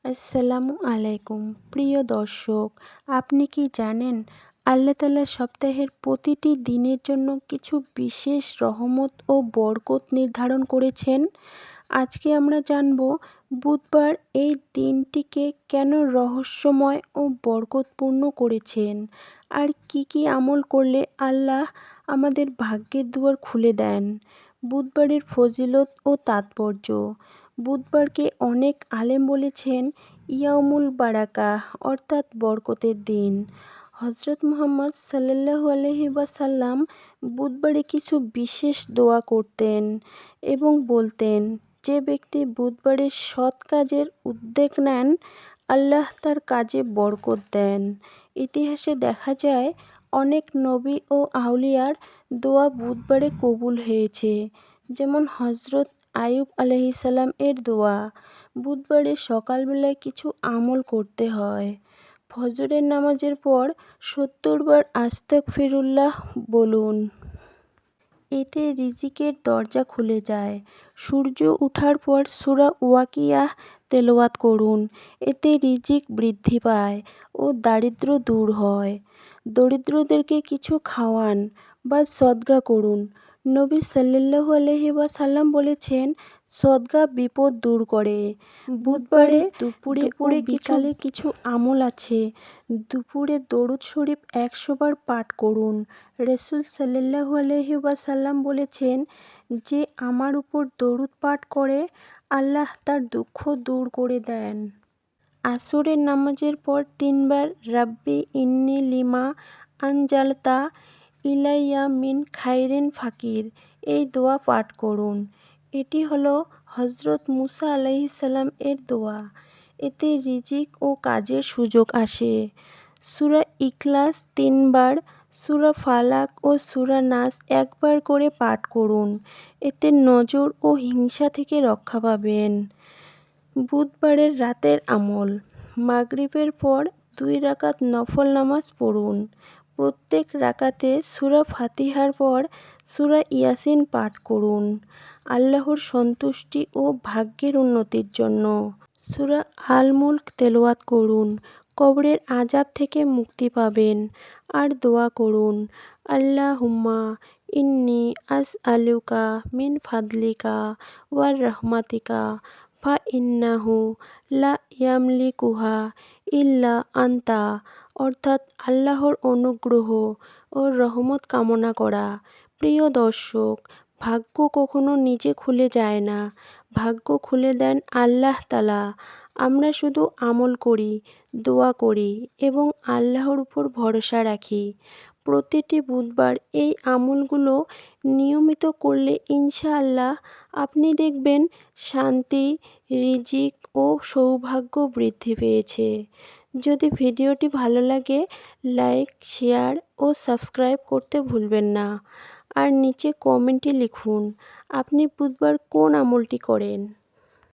আসসালামু আলাইকুম প্রিয় দর্শক, আপনি কি জানেন আল্লাহ তাআলা সপ্তাহের প্রতিটি দিনের জন্য কিছু বিশেষ রহমত ও বরকত নির্ধারণ করেছেন। আজকে আমরা জানব বুধবার এই দিনটিকে কেন রহস্যময় ও বরকতপূর্ণ করেছেন, আর কি কি আমল করলে আল্লাহ আমাদের ভাগ্যের দুয়ার খুলে দেন। বুধবারের ফজিলত ও তাৎপর্য। বুধবারকে অনেক আলেম বলেছেন ইয়াউমুল বারাকাহ, অর্থাৎ বরকতের দিন। হজরত মুহাম্মদ সাল্লাল্লাহু আলাইহি ওয়াসাল্লাম বুধবারে কিছু বিশেষ দোয়া করতেন এবং বলতেন, যে ব্যক্তি বুধবারে সৎ কাজের উদ্যোগ নেন আল্লাহ তার কাজে বরকত দেন। ইতিহাসে দেখা যায় অনেক নবী ও আউলিয়ার দোয়া বুধবারে কবুল হয়েছে, যেমন হজরত আইয়ুব আলাইহিসসালাম এর দোয়া। বুধবারে সকালবেলায় কিছু আমল করতে হয়। ফজরের নামাজের পর ৭০ বার আস্তাগফিরুল্লাহ বলুন, এতে রিজিকের দরজা খুলে যায়। সূর্য ওঠার পর সূরা ওয়াকিয়াহ তেলাওয়াত করুন, এতে রিজিক বৃদ্ধি পায় ও দারিদ্র্য দূর হয়। দরিদ্রদেরকে কিছু খাওয়ান বা সদকা করুন। নবী সাল্লাল্লাহু আলাইহি ওয়াসাল্লাম বলেছেন, সদকা বিপদ দূর করে। বুধবারে দুপুরে ও বিকালে কিছু আমল আছে। দুপুরে দরুদ শরীফ ১০০ বার পাঠ করুন। রাসূল সাল্লাল্লাহু আলাইহি ওয়াসাল্লাম বলেছেন, যে আমার উপর দরুদ পাঠ করে আল্লাহ তার দুঃখ দূর করে দেন। আসরের নামাজের পর ৩ বার রাব্বি ইন্নী লিমা আনজালতা ইলাইয়া মিন খাইরিন ফাকির, এই দোয়া পাঠ করুন। এটি হলো হজরত মুসা আলাইহিসসালাম এর দোয়া। এতে রিজিক ও কাজের সুযোগ আসে। সূরা ইখলাস ৩ বার, সূরা ফালাক ও সূরা নাস ১ বার করে পাঠ করুন, এতে নজর ও হিংসা থেকে রক্ষা পাবেন। বুধবারের রাতের আমল। মাগরিবের পর ২ রাকাত নফল নামাজ পড়ুন। প্রত্যেক রাকাতে সূরা ফাতিহার পর সূরা ইয়াসিন পাঠ করুন, আল্লাহর সন্তুষ্টি ও ভাগ্যের উন্নতির জন্য। সূরা আল মুলক তেলাওয়াত করুন, কবরের আযাব থেকে মুক্তি পাবেন। আর দোয়া করুন, আল্লাহুম্মা ইন্নী আসআলুকা মিন ফাদলিকা ওয়া রাহমাতিকা ফা ইন্নাহু লা ইয়ামলিকুহা ইল্লা আনতা, অর্থাৎ আল্লাহর অনুগ্রহ ও রহমত কামনা করা। প্রিয় দর্শক, ভাগ্য কখনো নিজে খুলে যায় না, ভাগ্য খুলে দেন আল্লাহ তাআলা। আমরা শুধু আমল করি, দোয়া করি এবং আল্লাহর উপর ভরসা রাখি। প্রতিটি বুধবার এই আমলগুলো নিয়মিত করলে ইনশাআল্লাহ আপনি দেখবেন শান্তি, রিজিক ও সৌভাগ্য বৃদ্ধি পেয়েছে। যদি ভিডিওটি ভালো লাগে লাইক, শেয়ার ও সাবস্ক্রাইব করতে ভুলবেন না। আর নিচে কমেন্টে লিখুন আপনি বুধবার কোন আমলটি করেন।